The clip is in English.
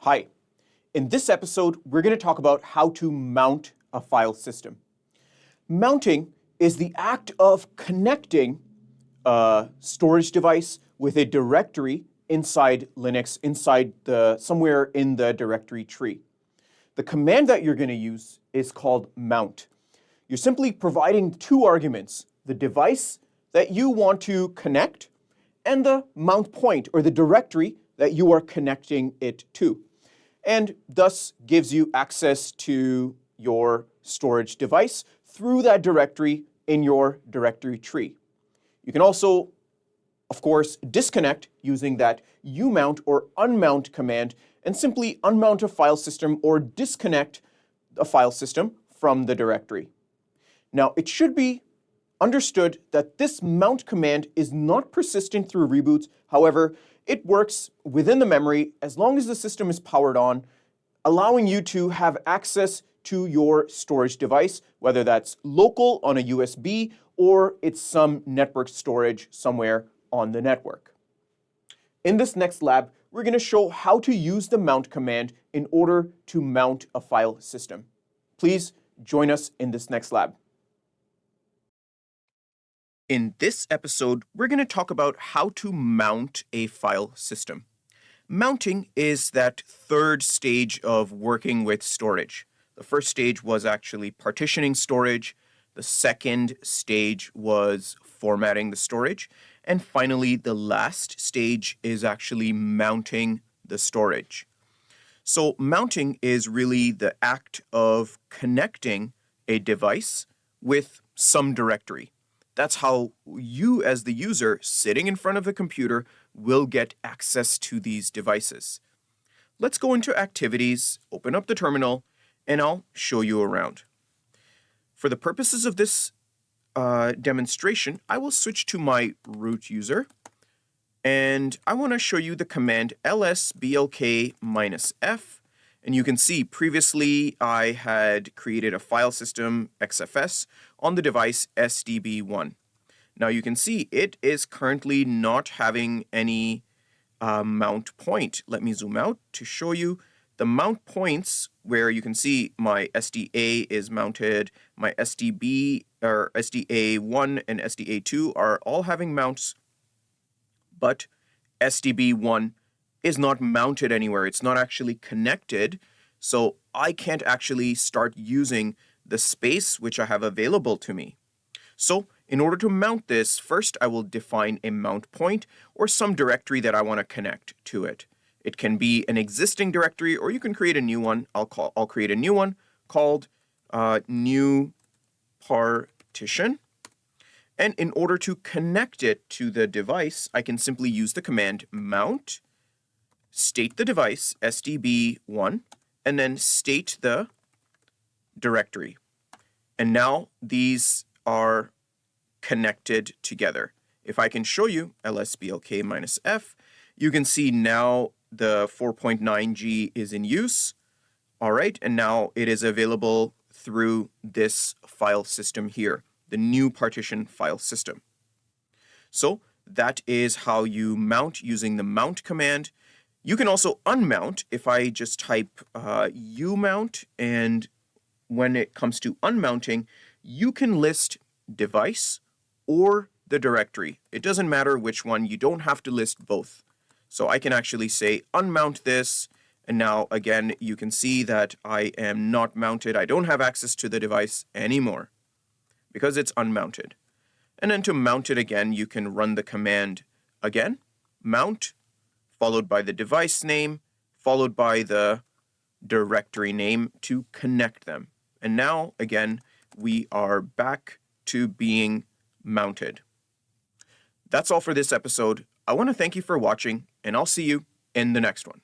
Hi. In this episode, we're going to talk about how to mount a file system. Mounting is the act of connecting a storage device with a directory inside Linux, somewhere in the directory tree. The command that you're going to use is called mount. You're simply providing two arguments, the device that you want to connect and the mount point or the directory that you are connecting it to, and thus gives you access to your storage device through that directory in your directory tree. You can also, of course, disconnect using that umount or unmount command and simply unmount a file system or disconnect a file system from the directory. Now, it should be understood that this mount command is not persistent through reboots. However, it works within the memory as long as the system is powered on, allowing you to have access to your storage device, whether that's local on a USB or it's some network storage somewhere on the network. In this next lab, we're going to show how to use the mount command in order to mount a file system. Please join us in this next lab. In this episode, we're going to talk about how to mount a file system. Mounting is that third stage of working with storage. The first stage was actually partitioning storage. The second stage was formatting the storage. And finally, the last stage is actually mounting the storage. So mounting is really the act of connecting a device with some directory. That's how you, as the user sitting in front of the computer, will get access to these devices. Let's go into Activities, open up the terminal, and I'll show you around. For the purposes of this demonstration, I will switch to my root user, and I want to show you the command lsblk -f. And you can see previously I had created a file system XFS on the device SDB1. Now you can see it is currently not having any mount point. Let me zoom out to show you the mount points where you can see my SDA is mounted, my SDB or SDA1 and SDA2 are all having mounts, but SDB1 is not mounted anywhere. It's not actually connected, so I can't actually start using the space which I have available to me. So in order to mount this, first I will define a mount point or some directory that I want to connect to it. It can be an existing directory or you can create a new one. I'll create a new one called new partition. And in order to connect it to the device, I can simply use the command mount, state the device, SDB1, and then state the directory. And now these are connected together. If I can show you lsblk -f, you can see now the 4.9G is in use. All right, and now it is available through this file system here, the new partition file system. So that is how you mount using the mount command. You can also unmount if I just type umount, and when it comes to unmounting, you can list device or the directory. It doesn't matter which one. You don't have to list both. So I can actually say unmount this, and now again you can see that I am not mounted. I don't have access to the device anymore because it's unmounted. And then to mount it again, you can run the command again, mount, followed by the device name, followed by the directory name to connect them. And now, again, we are back to being mounted. That's all for this episode. I want to thank you for watching, and I'll see you in the next one.